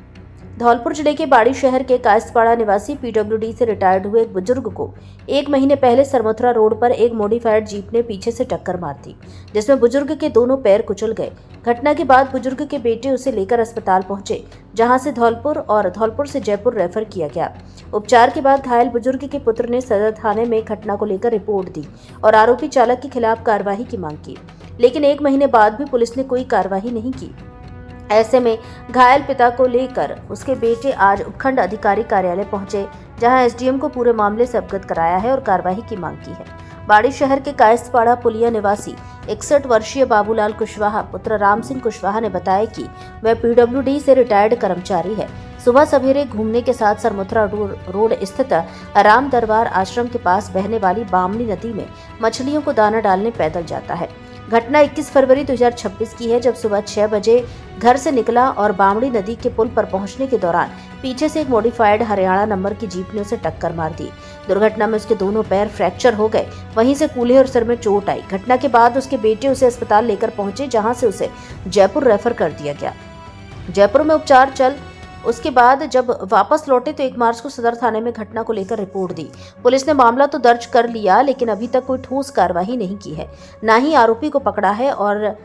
धौलपुर जिले के बाड़ी शहर के कायस्थपाड़ा निवासी पीडब्ल्यूडी से रिटायर्ड हुए एक बुजुर्ग को 1 महीने पहले सरमथुरा रोड पर एक मॉडिफाइड जीप ने पीछे से टक्कर मार दी, जिसमें बुजुर्ग के दोनों पैर कुचल गए। घटना के बाद बुजुर्ग के बेटे उसे लेकर अस्पताल पहुंचे, जहां से धौलपुर और धौलपुर से जयपुर रेफर किया गया। उपचार के बाद घायल बुजुर्ग के पुत्र ने सदर थाने में घटना को लेकर रिपोर्ट दी और आरोपी चालक के खिलाफ कार्रवाई की मांग की, लेकिन 1 महीने बाद भी पुलिस ने कोई कार्रवाई नहीं की। ऐसे में घायल पिता को लेकर उसके बेटे आज उपखंड अधिकारी कार्यालय पहुंचे, जहां एसडीएम को पूरे मामले से अवगत कराया है और कार्रवाई की मांग की है। बाड़ी शहर के कायस्थपाड़ा पुलिया निवासी 61 वर्षीय बाबूलाल कुशवाहा पुत्र राम सिंह कुशवाहा ने बताया कि वह पीडब्ल्यूडी से रिटायर्ड कर्मचारी है। सुबह सवेरे घूमने के साथ सरमथुरा रोड स्थित राम दरबार आश्रम के पास बहने वाली बामनी नदी में मछलियों को दाना डालने पैदल जाता है। घटना 21 फरवरी 2026 की है, जब सुबह 6 बजे घर से निकला और बामड़ी नदी के पुल पर पहुंचने के दौरान पीछे से एक मॉडिफाइड हरियाणा नंबर की जीप ने उसे टक्कर मार दी। दुर्घटना में उसके दोनों पैर फ्रैक्चर हो गए, वहीं से कूल्हे और सिर में चोट आई। घटना के बाद उसके बेटे उसे अस्पताल लेकर पहुंचे, जहां से उसे जयपुर रेफर कर दिया गया। जयपुर में उपचार चल उसके बाद जब वापस लौटे तो 1 मार्च को सदर थाने में घटना को लेकर रिपोर्ट दी। पुलिस ने मामला तो दर्ज कर लिया, लेकिन अभी तक कोई ठोस कार्रवाई नहीं की है, न ही आरोपी को पकड़ा है और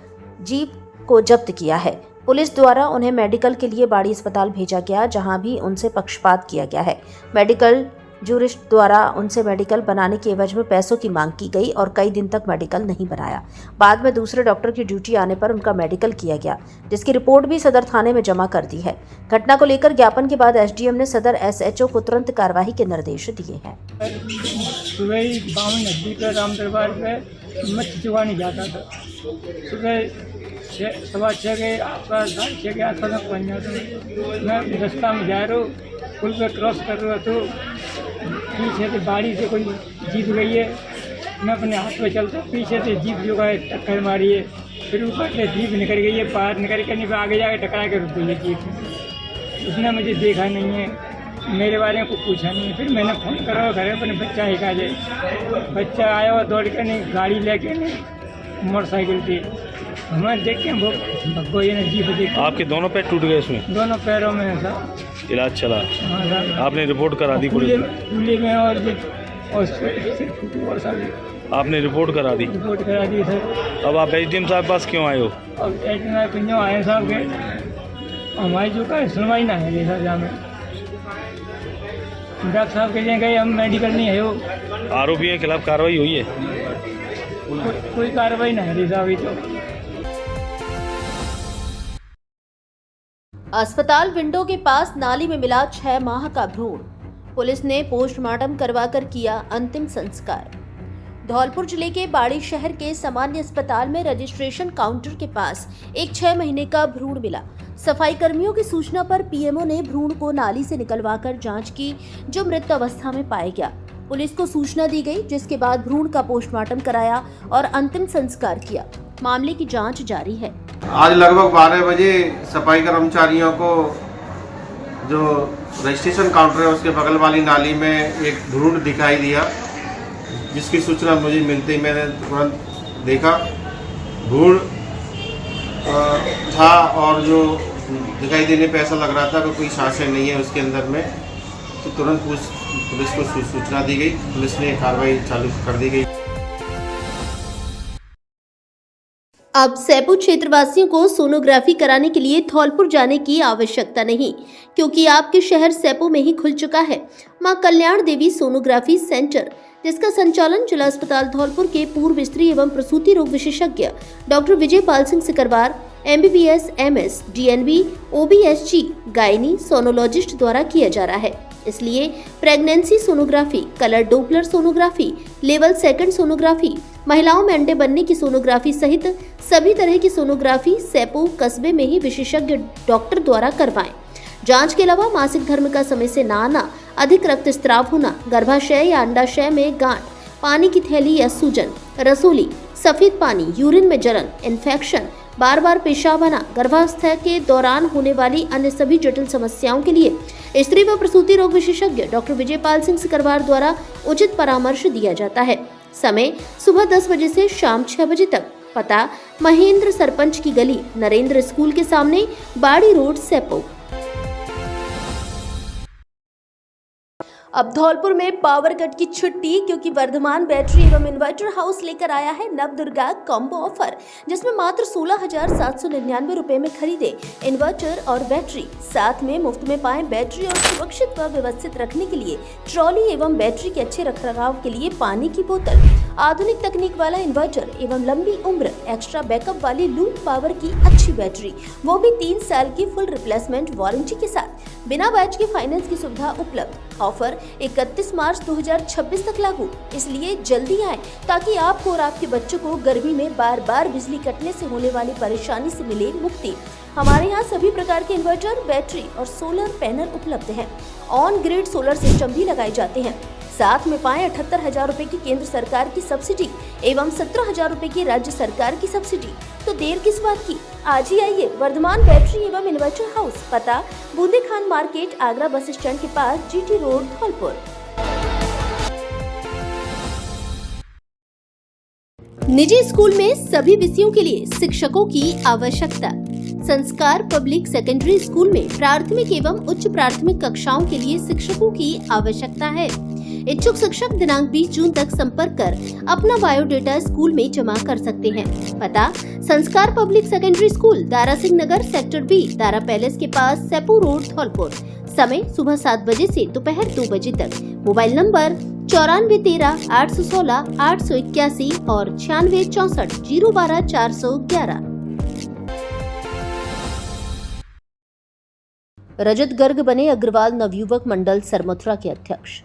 जीप को जब्त किया है। पुलिस द्वारा उन्हें मेडिकल के लिए बाड़ी अस्पताल भेजा गया, जहां भी उनसे पक्षपात किया गया है। मेडिकल जूरिस्ट द्वारा उनसे मेडिकल बनाने के एवज में पैसों की मांग की गई और कई दिन तक मेडिकल नहीं बनाया। बाद में दूसरे डॉक्टर की ड्यूटी आने पर उनका मेडिकल किया गया, जिसकी रिपोर्ट भी सदर थाने में जमा कर दी है। घटना को लेकर ज्ञापन के बाद एसडीएम ने सदर एसएचओ को तुरंत कार्रवाई के निर्देश दिए हैं। सुबह ही बामन नदी पे राम दरबार पे मच्छी चुगाने जाता था। सुबह 6:15 के आसपास 6:30 के आसपास में पहुँच जाता। मैं रास्ता में जा रहा हूँ, पुल पे क्रॉस कर रहा तो पीछे से बाड़ी से कोई जीप गई है। मैं अपने हाथ में चलता, पीछे से जीप जो है टक्कर मारी है। फिर ऊपर से जीप निकल गई है, पार निकल के नहीं आगे जाके टकरा के रुक गई है जीप। उसने मुझे देखा नहीं है, मेरे बारे में कुछ पूछा नहीं है। फिर मैंने फ़ोन करा घर अपने बच्चा ही कहा जाए। बच्चा आया और दौड़ के नहीं, गाड़ी लेके नहीं, मोटरसाइकिल पे हमें देख के वो भगो ये जीप देख। आपके दोनों पैर टूट गए इसमें? दोनों पैरों में है सर। इलाज चला? हाँ सर। आपने रिपोर्ट करा दी पुलिस में? कूल्हे में और सर आपने रिपोर्ट करा दी? रिपोर्ट करा दी सर। अब आप एसडीएम साहब पास क्यों आए हो? अब एसडीएम साहब क्यों आए साहब के हमारी जो का सुनवाई ना है सर। जहाँ में डॉक्टर साहब के लिए गए, हम मेडिकल नहीं है। वो आरोपी के खिलाफ कार्रवाई हुई है? कोई कार्रवाई नहीं है साहब। तो अस्पताल विंडो के पास नाली में मिला 6 माह का भ्रूण। पुलिस ने पोस्टमार्टम करवाकर किया अंतिम संस्कार। धौलपुर जिले के बाड़ी शहर के सामान्य अस्पताल में रजिस्ट्रेशन काउंटर के पास एक 6 महीने का भ्रूण मिला। सफाई कर्मियों की सूचना पर पीएमओ ने भ्रूण को नाली से निकलवाकर जांच की, जो मृत अवस्था में पाया गया। पुलिस को सूचना दी गई, जिसके बाद भ्रूण का पोस्टमार्टम कराया और अंतिम संस्कार किया। मामले की जांच जारी है। आज लगभग 12 बजे सफाई कर्मचारियों को जो रजिस्ट्रेशन काउंटर है उसके बगल वाली नाली में एक भ्रूण दिखाई दिया, जिसकी सूचना मुझे मिलते ही मैंने तुरंत देखा। भ्रूण था और जो दिखाई देने पे ऐसा लग रहा था कि कोई सांसें नहीं है उसके अंदर में, तो तुरंत पुलिस को सूचना दी गई। पुलिस ने कार्रवाई चालू कर दी गई। अब सैपू क्षेत्रवासियों को सोनोग्राफी कराने के लिए धौलपुर जाने की आवश्यकता नहीं, क्योंकि आपके शहर सैपू में ही खुल चुका है मां कल्याण देवी सोनोग्राफी सेंटर, जिसका संचालन जिला अस्पताल धौलपुर के पूर्व स्त्री एवं प्रसूति रोग विशेषज्ञ doctor Vijay Pal Singh Sikarwar, MBBS, MS, DNB, OBSG, gynae sonologist द्वारा किया जा रहा है। इसलिए pregnancy sonography, colour doppler sonography, level 2 sonography, महिलाओं में अंडे बनने की सोनोग्राफी सहित सभी तरह की सोनोग्राफी सैपू कस्बे में ही विशेषज्ञ डॉक्टर द्वारा करवाएं। जांच के अलावा मासिक धर्म का समय से न आना, अधिक रक्तस्राव होना, गर्भाशय या अंडाशय में गांठ, पानी की थैली या सूजन, रसोली, सफेद पानी, यूरिन में जलन, इन्फेक्शन, बार बार पेशाब आना, गर्भावस्था के दौरान होने वाली अन्य सभी जटिल समस्याओं के लिए स्त्री व प्रसूति रोग विशेषज्ञ डॉक्टर विजय पाल सिंह सिकरवार द्वारा उचित परामर्श दिया जाता है। समय सुबह 10 बजे से शाम 6 बजे तक। पता महेंद्र सरपंच की गली, नरेंद्र स्कूल के सामने, बाड़ी रोड, सैपू। अब धौलपुर में पावर कट की छुट्टी, क्योंकि वर्धमान बैटरी एवं इन्वर्टर हाउस लेकर आया है नवदुर्गा कॉम्बो ऑफर, जिसमें मात्र 16,799 रुपए में खरीदे इन्वर्टर और बैटरी, साथ में मुफ्त में पाएं बैटरी और सुरक्षित व व्यवस्थित रखने के लिए ट्रॉली एवं बैटरी के अच्छे रखरखाव के लिए पानी की बोतल, आधुनिक तकनीक वाला इन्वर्टर एवं लंबी उम्र एक्स्ट्रा बैकअप वाली लूप पावर की अच्छी बैटरी, वो भी 3 साल की फुल रिप्लेसमेंट वारंटी के साथ, बिना ब्याज की फाइनेंस की सुविधा उपलब्ध। ऑफर 31 मार्च 2026 तक लागू, इसलिए जल्दी आएं ताकि आपको और आपके बच्चों को गर्मी में बार बार बिजली कटने से होने वाली परेशानी से मिले मुक्ति। हमारे यहाँ सभी प्रकार के इन्वर्टर, बैटरी और सोलर पैनल उपलब्ध हैं। ऑन ग्रिड सोलर सिस्टम भी लगाए जाते हैं। साथ में पाएं 78,000 रुपए की केंद्र सरकार की सब्सिडी एवं 17,000 रुपए की राज्य सरकार की सब्सिडी। तो देर किस बात की, आज ही आइए वर्धमान बैटरी एवं इन्वर्टर हाउस, पता बूंदे Khan market, Agra bus stand के पास, जीटी रोड, धौलपुर। निजी स्कूल में सभी विषयों के लिए शिक्षकों की आवश्यकता। संस्कार पब्लिक सेकेंडरी स्कूल में प्राथमिक एवं उच्च प्राथमिक कक्षाओं के लिए शिक्षकों की आवश्यकता है। इच्छुक शिक्षक दिनांक 20 जून तक संपर्क कर अपना बायोडेटा स्कूल में जमा कर सकते हैं। पता Sanskar public secondary school, Dara Singh Nagar, sector B, Dara palace के पास, सेपू रोड, धौलपुर। समय सुबह 7 बजे से दोपहर 2 बजे तक। मोबाइल नंबर 9413 816 881 और 9664 012 411। रजत गर्ग बने अग्रवाल नवयुवक मंडल सरमथुरा के अध्यक्ष।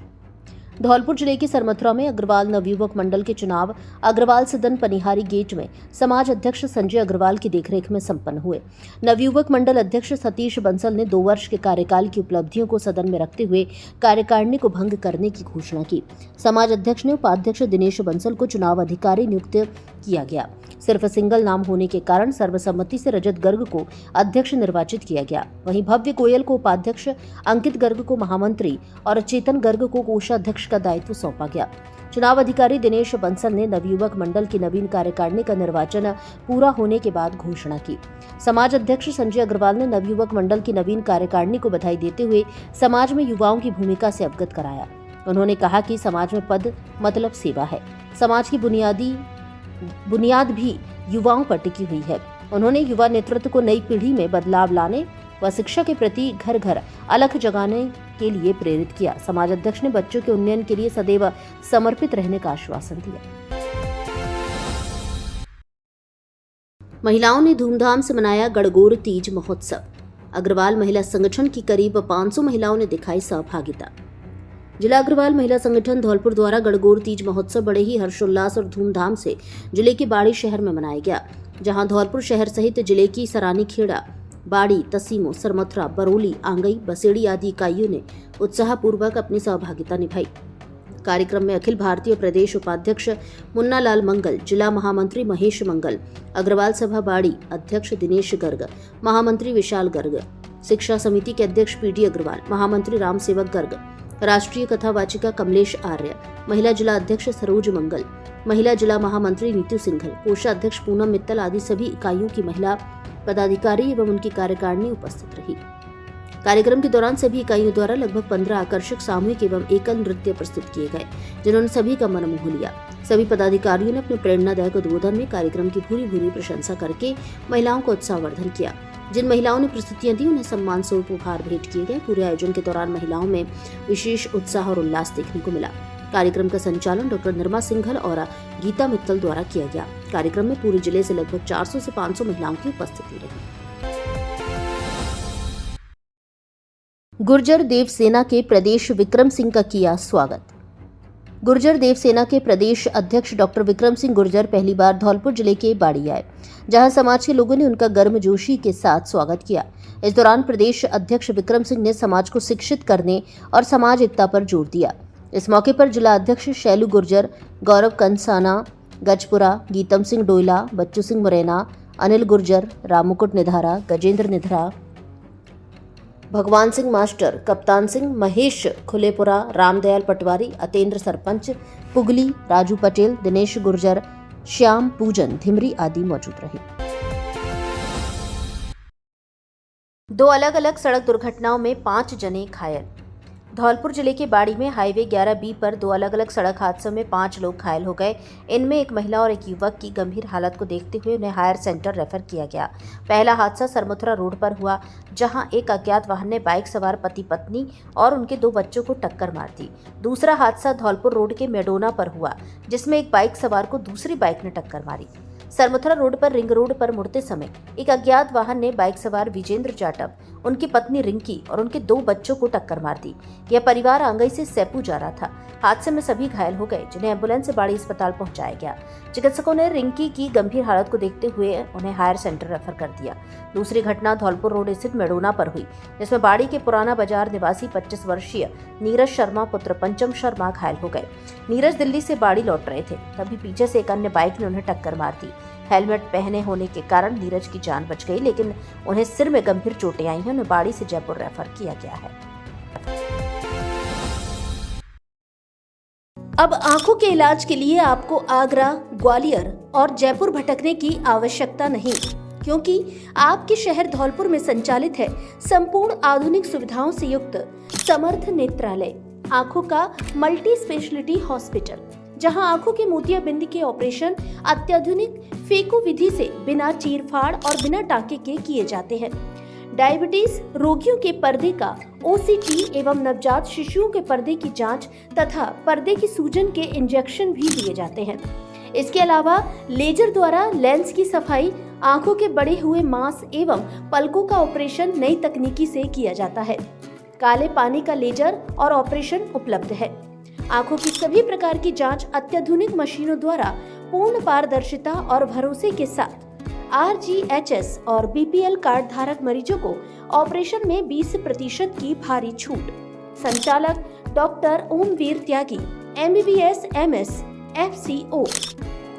धौलपुर जिले के सरमथुरा में अग्रवाल नवयुवक मंडल के चुनाव अग्रवाल सदन पनिहारी गेट में समाज अध्यक्ष संजय अग्रवाल की देखरेख में संपन्न हुए। नवयुवक मंडल अध्यक्ष सतीश बंसल ने 2 वर्ष के कार्यकाल की उपलब्धियों को सदन में रखते हुए कार्यकारिणी को भंग करने की घोषणा की। समाज अध्यक्ष ने उपाध्यक्ष दिनेश बंसल को चुनाव अधिकारी नियुक्त किया गया। सिर्फ सिंगल नाम होने के कारण सर्वसम्मति से रजत गर्ग को अध्यक्ष निर्वाचित किया गया। वहीं भव्य गोयल को उपाध्यक्ष, अंकित गर्ग को महामंत्री और चेतन गर्ग को कोषाध्यक्ष का दायित्व सौंपा गया। चुनाव अधिकारी दिनेश बंसल ने नवयुवक मंडल की नवीन कार्यकारिणी का निर्वाचन पूरा होने के बाद घोषणा की। समाज अध्यक्ष संजय अग्रवाल ने नवयुवक मंडल की नवीन कार्यकारिणी को बधाई देते हुए समाज में युवाओं की भूमिका से अवगत कराया। उन्होंने कहा कि समाज में पद मतलब सेवा है। समाज की बुनियाद भी युवाओं पर टिकी हुई है। उन्होंने युवा नेतृत्व को नई पीढ़ी में बदलाव लाने व शिक्षा के प्रति घर घर अलख जगाने के लिए प्रेरित किया। समाज अध्यक्ष ने बच्चों के उन्नयन के लिए सदैव समर्पित रहने का आश्वासन दिया। महिलाओं ने धूमधाम से मनाया गणगौर तीज महोत्सव। अग्रवाल महिला संगठन की करीब 500 महिलाओं ने दिखाई सहभागिता। जिला अग्रवाल महिला संगठन धौलपुर द्वारा गणगौर तीज महोत्सव बड़े ही हर्षोल्लास और धूमधाम से जिले के बाड़ी शहर में मनाया गया, जहां धौलपुर शहर सहित जिले की सरानी खेड़ा, बाड़ी, तसीमो, सरमथुरा, बरौली, आंगई, बसेड़ी आदि इकाइयों ने उत्साहपूर्वक अपनी सहभागिता निभाई। कार्यक्रम में अखिल भारतीय प्रदेश उपाध्यक्ष मुन्ना लाल मंगल, जिला महामंत्री महेश मंगल, अग्रवाल सभा बाड़ी अध्यक्ष दिनेश गर्ग, महामंत्री विशाल गर्ग, शिक्षा समिति के अध्यक्ष पीडी अग्रवाल, महामंत्री राम सेवक गर्ग, राष्ट्रीय कथावाचिका कमलेश आर्य, महिला जिला अध्यक्ष सरोज मंगल, महिला जिला महामंत्री नीतू सिंघल, कोषाध्यक्ष पूनम मित्तल आदि सभी इकाइयों की महिला पदाधिकारी एवं उनकी कार्यकारिणी उपस्थित रही। कार्यक्रम के दौरान सभी इकाइयों द्वारा लगभग 15 आकर्षक सामूहिक एवं एकल नृत्य प्रस्तुत किए गए, जिन्होंने सभी का मन मोह लिया। सभी पदाधिकारियों ने अपने प्रेरणादायक उद्बोधन में कार्यक्रम की भूरी प्रशंसा करके महिलाओं को उत्साहवर्धन किया। जिन महिलाओं ने प्रस्तुतियां दी उन्हें सम्मान स्वरूप उपहार भेंट किए गए। पूरे आयोजन के दौरान महिलाओं में विशेष उत्साह और उल्लास देखने को मिला। कार्यक्रम का संचालन डॉक्टर निर्मा सिंघल और गीता मित्तल द्वारा किया गया। कार्यक्रम में पूरे जिले से लगभग 400 से 500 महिलाओं की उपस्थिति रही। गुर्जर देव सेना के प्रदेश विक्रम सिंह का किया स्वागत। गुर्जर देव सेना के प्रदेश अध्यक्ष डॉक्टर विक्रम सिंह गुर्जर पहली बार धौलपुर जिले के बाड़ी आए, जहां समाज के लोगों ने उनका गर्मजोशी के साथ स्वागत किया। इस दौरान प्रदेश अध्यक्ष विक्रम सिंह ने समाज को शिक्षित करने और समाज एकता पर जोर दिया। इस मौके पर जिला अध्यक्ष शैलू गुर्जर, गौरव कंसाना गजपुरा, गीतम सिंह डोयला, बच्चू सिंह मुरैना, अनिल गुर्जर, राममुकुट निधारा, गजेंद्र निधरा, भगवान सिंह मास्टर, कप्तान सिंह, महेश खुलेपुरा, रामदयाल पटवारी, अतेंद्र सरपंच, पुगली, राजू पटेल, दिनेश गुर्जर, श्याम पूजन, धिमरी आदि मौजूद रहे। 2 अलग-अलग सड़क दुर्घटनाओं में 5 जने घायल। धौलपुर जिले के बाड़ी में हाईवे 11B पर 2 अलग-अलग सड़क हादसों में 5 लोग घायल हो गए। इनमें एक महिला और एक युवक की गंभीर हालत को देखते हुए उन्हें हायर सेंटर रेफर किया गया। पहला हादसा सरमथुरा रोड पर हुआ, जहां एक अज्ञात वाहन ने बाइक सवार पति पत्नी और उनके 2 बच्चों को टक्कर मार दी। दूसरा हादसा धौलपुर रोड के मेडोना पर हुआ, जिसमें एक बाइक सवार को दूसरी बाइक ने टक्कर मारी। सरमुथरा रोड पर रिंग रोड पर मुड़ते समय एक अज्ञात वाहन ने बाइक सवार विजेंद्र जाटव, उनकी पत्नी रिंकी और उनके 2 बच्चों को टक्कर मार दी। यह परिवार आंगई से सैपू जा रहा था। हादसे में सभी घायल हो गए, जिन्हें एम्बुलेंस से बाड़ी अस्पताल पहुंचाया गया। चिकित्सकों ने रिंकी की गंभीर हालत को देखते हुए उन्हें हायर सेंटर रेफर कर दिया। दूसरी घटना धौलपुर रोड स्थित मेडोना पर हुई, जिसमें बाड़ी के पुराना बाजार निवासी 25 वर्षीय नीरज शर्मा पुत्र पंचम शर्मा घायल हो गए। नीरज दिल्ली से बाड़ी लौट रहे थे, तभी पीछे से एक अन्य बाइक ने उन्हें टक्कर मार दी। हेलमेट पहने होने के कारण नीरज की जान बच गई, लेकिन उन्हें सिर में गंभीर चोटें आई हैं। उन्हें बाड़ी से जयपुर रेफर किया गया है। अब आंखों के इलाज के लिए आपको आगरा, ग्वालियर और जयपुर भटकने की आवश्यकता नहीं, क्योंकि आपके शहर धौलपुर में संचालित है संपूर्ण आधुनिक सुविधाओं से युक्त समर्थ नेत्रालय, आंखों का मल्टी स्पेशलिटी हॉस्पिटल, जहां आंखों के मोतियाबिंद के ऑपरेशन अत्याधुनिक फेको विधि से बिना चीरफाड़ और बिना टाँके के किए जाते हैं। डायबिटीज रोगियों के पर्दे का ओसीटी एवं नवजात शिशुओं के पर्दे की जांच तथा पर्दे की सूजन के इंजेक्शन भी दिए जाते हैं। इसके अलावा लेजर द्वारा लेंस की सफाई, आंखों के बढ़े हुए मांस एवं पलकों का ऑपरेशन नई तकनीकी से किया जाता है। काले पानी का लेजर और ऑपरेशन उपलब्ध है। आंखों की सभी प्रकार की जांच अत्याधुनिक मशीनों द्वारा पूर्ण पारदर्शिता और भरोसे के साथ। RGHS और BPL कार्ड धारक मरीजों को ऑपरेशन में 20% की भारी छूट। संचालक डॉक्टर ओमवीर त्यागी, MBBS MS FCO,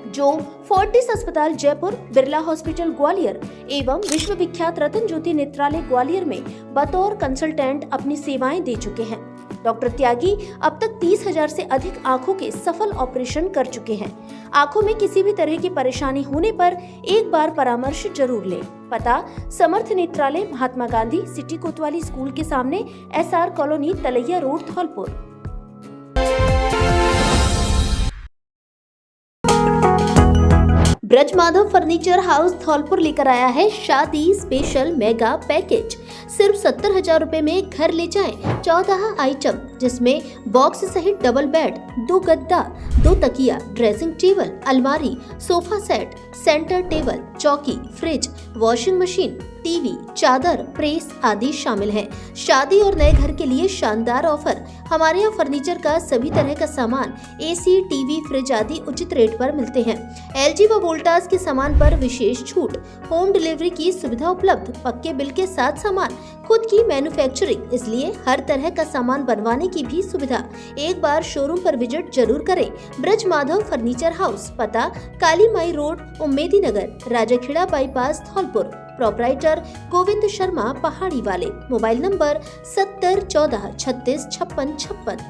जो फोर्टिस अस्पताल जयपुर, बिरला हॉस्पिटल ग्वालियर एवं विश्व विख्यात रतन ज्योति नेत्रालय ग्वालियर में बतौर कंसल्टेंट अपनी सेवाएं दे चुके हैं। डॉक्टर त्यागी अब तक 30,000 से अधिक आंखों के सफल ऑपरेशन कर चुके हैं। आंखों में किसी भी तरह की परेशानी होने पर एक बार परामर्श जरूर लें। पता समर्थ नेत्रालय, महात्मा गांधी सिटी कोतवाली स्कूल के सामने, SR colony, Talaiya road, Dholpur. Braj Madhav furniture house Dholpur लेकर आया है शादी स्पेशल मेगा पैकेज। सिर्फ 70,000 रुपए में घर ले जाएं 14 आइटम, जिसमें बॉक्स सहित डबल बेड, 2 गद्दा, 2 तकिया, ड्रेसिंग टेबल, अलमारी, सोफा सेट, सेंटर टेबल, चौकी, फ्रिज, वॉशिंग मशीन, टीवी, चादर, प्रेस आदि शामिल हैं। शादी और नए घर के लिए शानदार ऑफर। हमारे यहाँ फर्नीचर का सभी तरह का सामान, AC, टीवी, फ्रिज आदि उचित रेट पर मिलते हैं। LG व वोल्टास के सामान पर विशेष छूट, होम डिलीवरी की सुविधा उपलब्ध, पक्के बिल के साथ सामान, खुद की मैन्युफैक्चरिंग, इसलिए हर तरह का सामान बनवाने की भी सुविधा। एक बार शोरूम पर विजिट जरूर करें। ब्रज माधव फर्नीचर हाउस, पता काली माई रोड, उम्मेदी नगर, राजाखेड़ा बाईपास, धौलपुर। प्रोपराइटर गोविंद शर्मा, पहाड़ी वाले। Mobile number 70 14 36 56 56।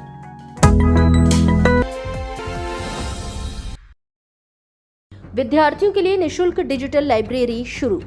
विद्यार्थियों के लिए निशुल्क डिजिटल लाइब्रेरी शुरू।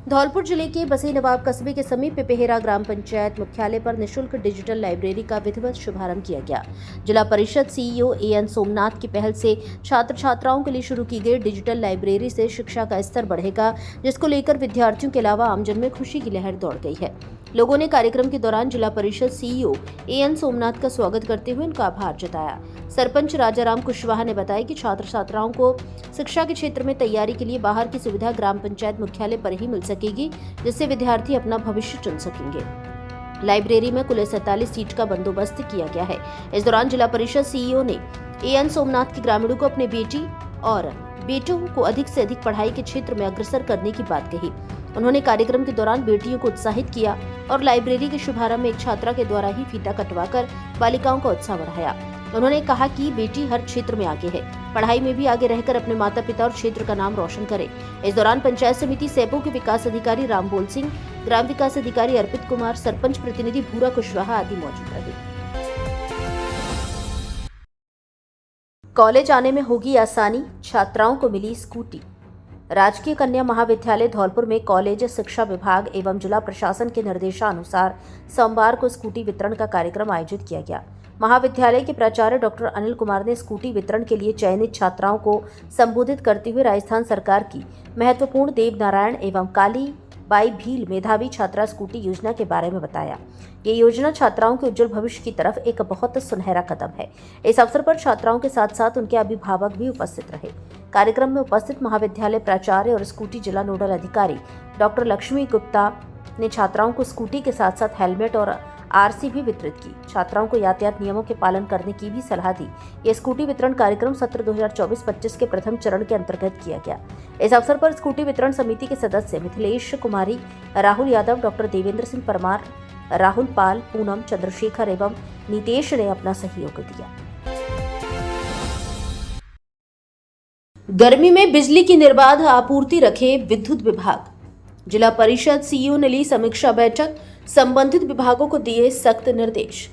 धौलपुर जिले के बसई नवाब कस्बे के समीप पिपहेरा ग्राम पंचायत मुख्यालय पर निशुल्क डिजिटल लाइब्रेरी का विधिवत शुभारंभ किया गया। जिला परिषद CEO AN सोमनाथ की पहल से छात्र छात्राओं के लिए शुरू की गई डिजिटल लाइब्रेरी से शिक्षा का स्तर बढ़ेगा, जिसको लेकर विद्यार्थियों के अलावा आमजन में खुशी की लहर दौड़ गई है। लोगों ने कार्यक्रम के दौरान जिला परिषद CEO AN सोमनाथ का स्वागत करते हुए उनका आभार जताया। सरपंच राजाराम कुशवाहा ने बताया कि छात्र छात्राओं को शिक्षा के क्षेत्र में तैयारी के लिए बाहर की सुविधा ग्राम पंचायत मुख्यालय पर ही मिल सकेगी, जिससे विद्यार्थी अपना भविष्य चुन सकेंगे। लाइब्रेरी में कुल 47 सीट का बंदोबस्त किया गया है। इस दौरान जिला परिषद CEO ने AN सोमनाथ के ग्रामीणों को अपने बेटी और बेटों को अधिक से अधिक पढ़ाई के क्षेत्र में अग्रसर करने की बात कही। उन्होंने कार्यक्रम के दौरान बेटियों को उत्साहित किया और लाइब्रेरी के शुभारंभ में एक छात्रा के द्वारा ही फीता कटवाकर बालिकाओं का उत्साह बढ़ाया। उन्होंने कहा कि बेटी हर क्षेत्र में आगे है, पढ़ाई में भी आगे रहकर अपने माता पिता और क्षेत्र का नाम रोशन करे। इस दौरान पंचायत समिति सैपो के विकास अधिकारी रामबोल सिंह, ग्राम विकास अधिकारी अर्पित कुमार, सरपंच प्रतिनिधि भूरा कुशवाहा आदि मौजूद रहे। कॉलेज आने में होगी आसानी, छात्राओं को मिली स्कूटी। राजकीय कन्या महाविद्यालय धौलपुर में कॉलेज शिक्षा विभाग एवं जिला प्रशासन के निर्देशानुसार सोमवार को स्कूटी वितरण का कार्यक्रम आयोजित किया गया। महाविद्यालय के प्राचार्य डॉक्टर अनिल कुमार ने स्कूटी वितरण के लिए चयनित छात्राओं को संबोधित करते हुए राजस्थान सरकार की महत्वपूर्ण देवनारायण एवं काली बाई भील मेधावी छात्रा स्कूटी योजना के बारे में बताया। ये योजना छात्राओं के उज्जवल भविष्य की तरफ एक बहुत सुनहरा कदम है। इस अवसर पर छात्राओं के साथ साथ उनके अभिभावक भी उपस्थित रहे। कार्यक्रम में उपस्थित महाविद्यालय प्राचार्य और स्कूटी जिला नोडल अधिकारी डॉक्टर लक्ष्मी गुप्ता ने छात्राओं को स्कूटी के साथ साथ हेलमेट और आरसी भी वितरित की। छात्राओं को यातायात नियमों के पालन करने की भी सलाह दी। ये स्कूटी वितरण कार्यक्रम सत्र 2024-25 के प्रथम चरण के अंतर्गत किया गया। इस अवसर पर स्कूटी वितरण समिति के सदस्य मिथिलेश कुमारी, राहुल यादव, डॉक्टर देवेंद्र सिंह परमार, राहुल पाल, पूनम, चंद्रशेखर एवं नीतेश ने अपना सहयोग दिया। गर्मी में बिजली की निर्बाध आपूर्ति रखे विद्युत विभाग। जिला परिषद सीईओ ने ली समीक्षा बैठक, संबंधित विभागों को दिए सख्त निर्देश।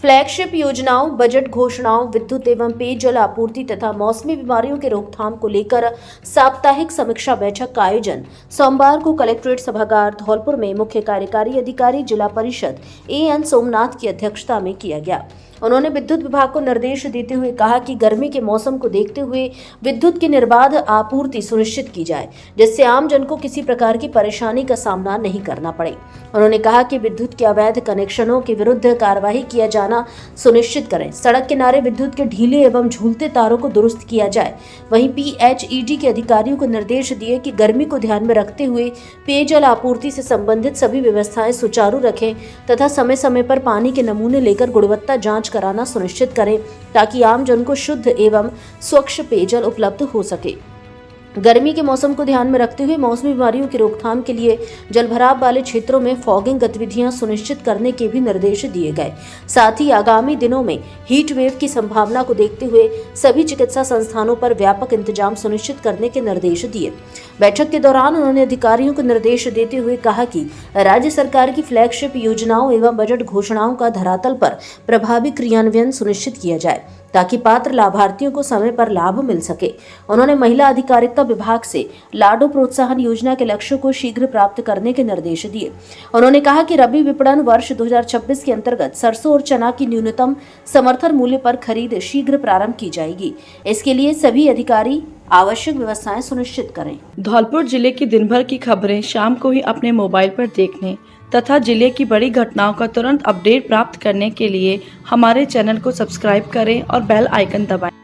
फ्लैगशिप योजनाओं, बजट घोषणाओं, विद्युत एवं पेयजल आपूर्ति तथा मौसमी बीमारियों के रोकथाम को लेकर साप्ताहिक समीक्षा बैठक का आयोजन सोमवार को कलेक्ट्रेट सभागार धौलपुर में मुख्य कार्यकारी अधिकारी जिला परिषद एएन सोमनाथ की अध्यक्षता में किया गया। उन्होंने विद्युत विभाग को निर्देश देते हुए कहा कि गर्मी के मौसम को देखते हुए विद्युत की निर्बाध आपूर्ति सुनिश्चित की जाए, जिससे आम जन को किसी प्रकार की परेशानी का सामना नहीं करना पड़े। उन्होंने कहा कि विद्युत के अवैध कनेक्शनों के विरुद्ध कार्यवाही किया जाना सुनिश्चित करें। सड़क किनारे विद्युत के ढीले एवं झूलते तारों को दुरुस्त किया जाए। वहीं पीएचईडी के अधिकारियों को निर्देश दिए कि गर्मी को ध्यान में रखते हुए पेयजल आपूर्ति से संबंधित सभी व्यवस्थाएं सुचारू रखें तथा समय समय पर पानी के नमूने लेकर गुणवत्ता जांच कराना सुनिश्चित करें, ताकि आम जन को शुद्ध एवं स्वच्छ पेयजल उपलब्ध हो सके। गर्मी के मौसम को ध्यान में रखते हुए मौसमी बीमारियों की रोकथाम के लिए जलभराव वाले क्षेत्रों में फॉगिंग गतिविधियां सुनिश्चित करने के भी निर्देश दिए गए। साथ ही आगामी दिनों में हीट वेव की संभावना को देखते हुए सभी चिकित्सा संस्थानों पर व्यापक इंतजाम सुनिश्चित करने के निर्देश दिए। बैठक के दौरान उन्होंने अधिकारियों को निर्देश देते हुए कहा कि राज्य सरकार की फ्लैगशिप योजनाओं एवं बजट घोषणाओं का धरातल पर प्रभावी क्रियान्वयन सुनिश्चित किया जाए, ताकि पात्र लाभार्थियों को समय पर लाभ मिल सके। उन्होंने महिला अधिकारिता विभाग से लाडो प्रोत्साहन योजना के लक्ष्यों को शीघ्र प्राप्त करने के निर्देश दिए। उन्होंने कहा कि रबी विपणन वर्ष 2026 के अंतर्गत सरसों और चना की न्यूनतम समर्थन मूल्य पर खरीद शीघ्र प्रारंभ की जाएगी। इसके लिए सभी अधिकारी आवश्यक व्यवस्थाएं सुनिश्चित करें। धौलपुर जिले की दिन भर की खबरें शाम को ही अपने मोबाइल पर देखने तथा जिले की बड़ी घटनाओं का तुरंत अपडेट प्राप्त करने के लिए हमारे चैनल को सब्सक्राइब करें और बेल आइकन दबाएं।